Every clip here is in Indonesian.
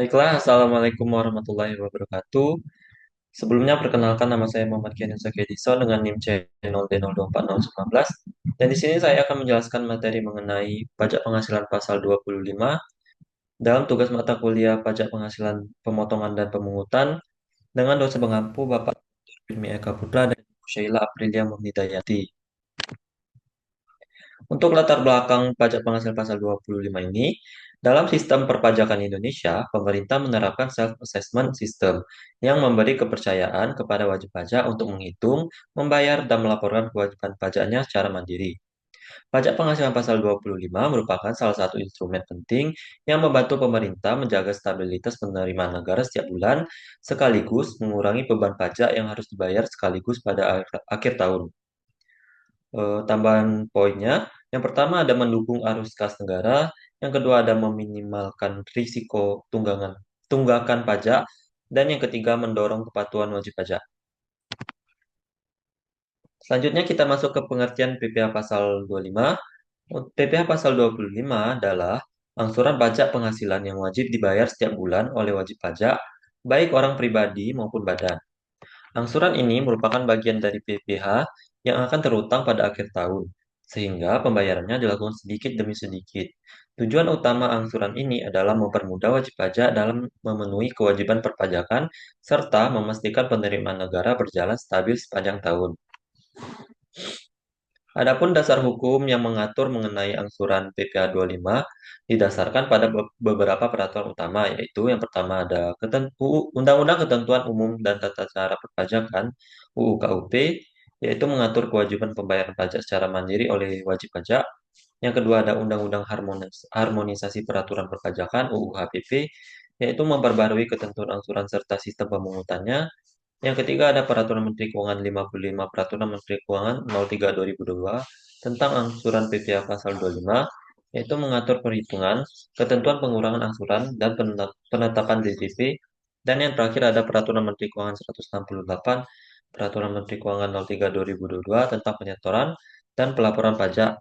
Baiklah, Assalamualaikum warahmatullahi wabarakatuh. Sebelumnya perkenalkan nama saya Muhammad Kian Edison dengan NIM C0D0240119. Dan di sini saya akan menjelaskan materi mengenai pajak penghasilan pasal 25 dalam tugas mata kuliah pajak penghasilan pemotongan dan pemungutan dengan dosen pengampu Bapak Ilmi Eka Putra dan Ibu Sheila Aprilia Munidayati. Untuk latar belakang pajak penghasilan pasal 25 ini, dalam sistem perpajakan Indonesia, pemerintah menerapkan self-assessment system yang memberi kepercayaan kepada wajib pajak untuk menghitung, membayar, dan melaporkan kewajiban pajaknya secara mandiri. Pajak penghasilan pasal 25 merupakan salah satu instrumen penting yang membantu pemerintah menjaga stabilitas penerimaan negara setiap bulan, sekaligus mengurangi beban pajak yang harus dibayar sekaligus pada akhir tahun. Tambahan poinnya, yang pertama ada mendukung arus kas negara, yang kedua ada meminimalkan risiko tunggakan pajak, dan yang ketiga mendorong kepatuhan wajib pajak. Selanjutnya kita masuk ke pengertian PPh pasal 25. PPh pasal 25 adalah angsuran pajak penghasilan yang wajib dibayar setiap bulan oleh wajib pajak, baik orang pribadi maupun badan. Angsuran ini merupakan bagian dari PPh yang akan terutang pada akhir tahun, sehingga pembayarannya dilakukan sedikit demi sedikit. Tujuan utama angsuran ini adalah mempermudah wajib pajak dalam memenuhi kewajiban perpajakan serta memastikan penerimaan negara berjalan stabil sepanjang tahun. Adapun dasar hukum yang mengatur mengenai angsuran PPh 25 didasarkan pada beberapa peraturan utama, yaitu yang pertama ada Undang-Undang Ketentuan Umum dan Tata Cara Perpajakan (UU KUP), yaitu mengatur kewajiban pembayaran pajak secara mandiri oleh wajib pajak. Yang kedua ada Undang-Undang Harmonisasi Peraturan Perpajakan (UU HPP), yaitu memperbarui ketentuan angsuran serta sistem pemungutannya. Yang ketiga ada Peraturan Menteri Keuangan 55 Peraturan Menteri Keuangan 03/2022 tentang angsuran PPh pasal 25, yaitu mengatur perhitungan, ketentuan pengurangan angsuran, dan penetapan DJP. Dan yang terakhir ada Peraturan Menteri Keuangan 168 Peraturan Menteri Keuangan 03/2022 tentang penyetoran dan pelaporan pajak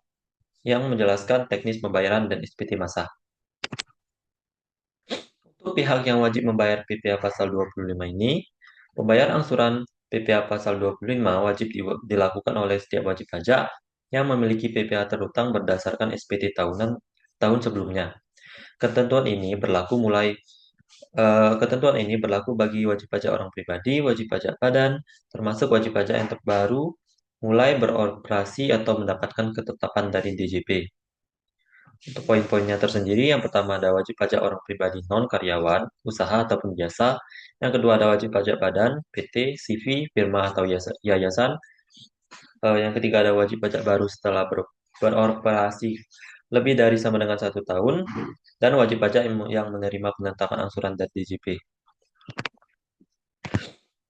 yang menjelaskan teknis pembayaran dan SPT masa. Untuk pihak yang wajib membayar PPh pasal 25 ini, pembayar angsuran PPh pasal 25 wajib dilakukan oleh setiap wajib pajak yang memiliki PPh terutang berdasarkan SPT tahunan tahun sebelumnya. Ketentuan ini berlaku bagi wajib pajak orang pribadi, wajib pajak badan, termasuk wajib pajak yang terbaru mulai beroperasi atau mendapatkan ketetapan dari DJP. Untuk poin-poinnya tersendiri, yang pertama ada wajib pajak orang pribadi non-karyawan, usaha ataupun jasa. Yang kedua ada wajib pajak badan, PT, CV, firma atau yayasan. Yang ketiga ada wajib pajak baru setelah beroperasi lebih dari sama dengan 1 tahun. Dan wajib pajak yang menerima penetapan angsuran dari DJP.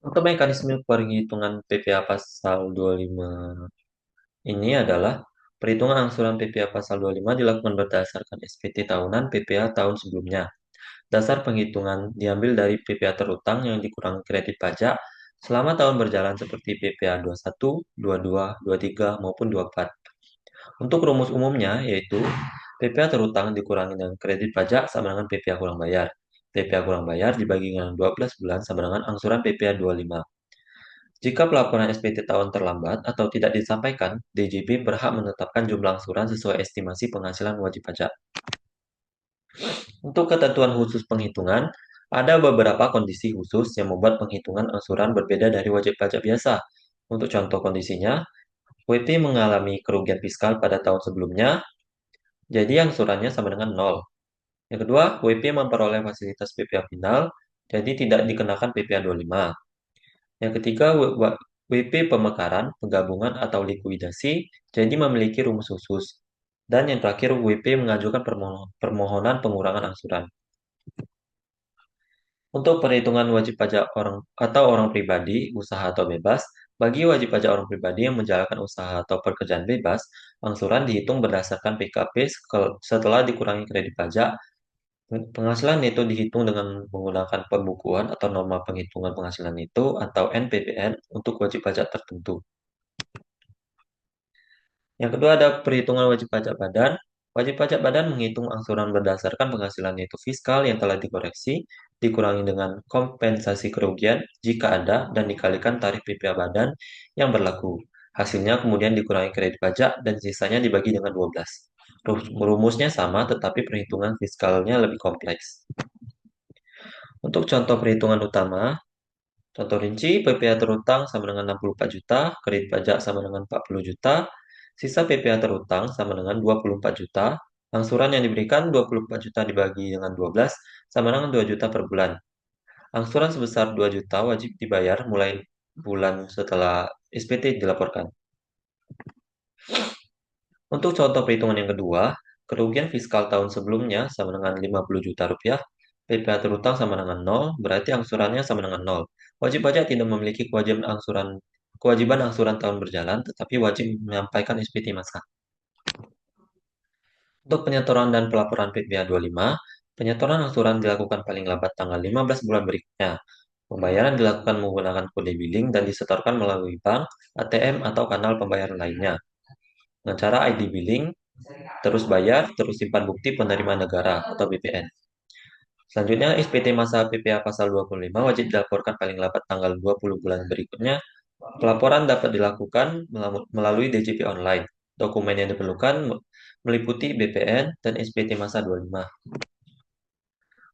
Untuk mekanisme perhitungan PPh pasal 25 ini adalah perhitungan angsuran PPh pasal 25 dilakukan berdasarkan SPT tahunan PPh tahun sebelumnya. Dasar penghitungan diambil dari PPh terutang yang dikurangi kredit pajak selama tahun berjalan seperti PPh 21, 22, 23, maupun 24. Untuk rumus umumnya yaitu PPh terutang dikurangi dengan kredit pajak sama dengan PPh kurang bayar. PPh kurang bayar dibagi dengan 12 bulan sama dengan angsuran PPh 25. Jika pelaporan SPT tahun terlambat atau tidak disampaikan, DJP berhak menetapkan jumlah angsuran sesuai estimasi penghasilan wajib pajak. Untuk ketentuan khusus penghitungan, ada beberapa kondisi khusus yang membuat penghitungan angsuran berbeda dari wajib pajak biasa. Untuk contoh kondisinya, WP mengalami kerugian fiskal pada tahun sebelumnya, jadi angsurannya sama dengan 0. Yang kedua, WP memperoleh fasilitas PPh final, jadi tidak dikenakan PPh 25. Yang ketiga, WP pemekaran, penggabungan, atau likuidasi, jadi memiliki rumus khusus. Dan yang terakhir, WP mengajukan permohonan pengurangan angsuran. Untuk perhitungan wajib pajak orang pribadi, usaha atau bebas, bagi wajib pajak orang pribadi yang menjalankan usaha atau pekerjaan bebas, angsuran dihitung berdasarkan PKP setelah dikurangi kredit pajak. Penghasilan neto dihitung dengan menggunakan pembukuan atau norma penghitungan penghasilan neto atau NPPN untuk wajib pajak tertentu. Yang kedua ada perhitungan wajib pajak badan. Wajib pajak badan menghitung angsuran berdasarkan penghasilan neto fiskal yang telah dikoreksi, dikurangi dengan kompensasi kerugian jika ada, dan dikalikan tarif PPh badan yang berlaku. Hasilnya kemudian dikurangi kredit pajak dan sisanya dibagi dengan 12. Rumusnya sama, tetapi perhitungan fiskalnya lebih kompleks. Untuk contoh perhitungan utama, contoh rinci, PPh terutang sama dengan 64 juta, kredit pajak sama dengan 40 juta, sisa PPh terutang sama dengan 24 juta, angsuran yang diberikan 24 juta dibagi dengan 12 sama dengan 2 juta per bulan. Angsuran sebesar 2 juta wajib dibayar mulai bulan setelah SPT dilaporkan. Untuk contoh perhitungan yang kedua, kerugian fiskal tahun sebelumnya sama dengan 50 juta rupiah, PPh terutang sama dengan 0, berarti angsurannya sama dengan 0. Wajib pajak tidak memiliki kewajiban angsuran tahun berjalan, tetapi wajib menyampaikan SPT masa. Untuk penyetoran dan pelaporan PPh 25, penyetoran angsuran dilakukan paling lambat tanggal 15 bulan berikutnya. Pembayaran dilakukan menggunakan kode billing dan disetorkan melalui bank, ATM, atau kanal pembayaran lainnya. Dengan cara ID billing, terus bayar, terus simpan bukti penerimaan negara atau BPN. Selanjutnya, SPT masa PPh pasal 25 wajib dilaporkan paling lambat tanggal 20 bulan berikutnya. Pelaporan dapat dilakukan melalui DJP online. Dokumen yang diperlukan meliputi BPN dan SPT masa 25.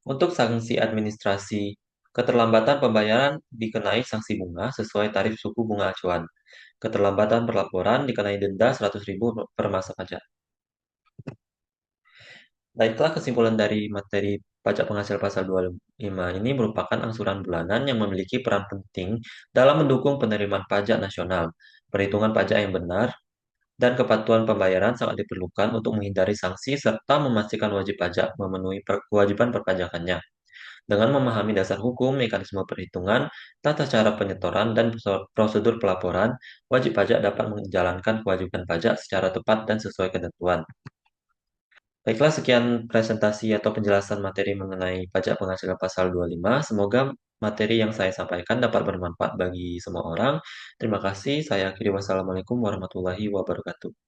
Untuk sanksi administrasi, keterlambatan pembayaran dikenai sanksi bunga sesuai tarif suku bunga acuan. Keterlambatan perlaporan dikenai denda 100.000 per masa pajak. Baiklah, kesimpulan dari materi pajak penghasil pasal 25 ini merupakan angsuran bulanan yang memiliki peran penting dalam mendukung penerimaan pajak nasional. Perhitungan pajak yang benar dan kepatuhan pembayaran sangat diperlukan untuk menghindari sanksi serta memastikan wajib pajak memenuhi kewajiban perpajakannya. Dengan memahami dasar hukum, mekanisme perhitungan, tata cara penyetoran, dan prosedur pelaporan, wajib pajak dapat menjalankan kewajiban pajak secara tepat dan sesuai ketentuan. Baiklah, sekian presentasi atau penjelasan materi mengenai pajak penghasilan pasal 25. Semoga materi yang saya sampaikan dapat bermanfaat bagi semua orang. Terima kasih. Saya akhiri. Wassalamualaikum warahmatullahi wabarakatuh.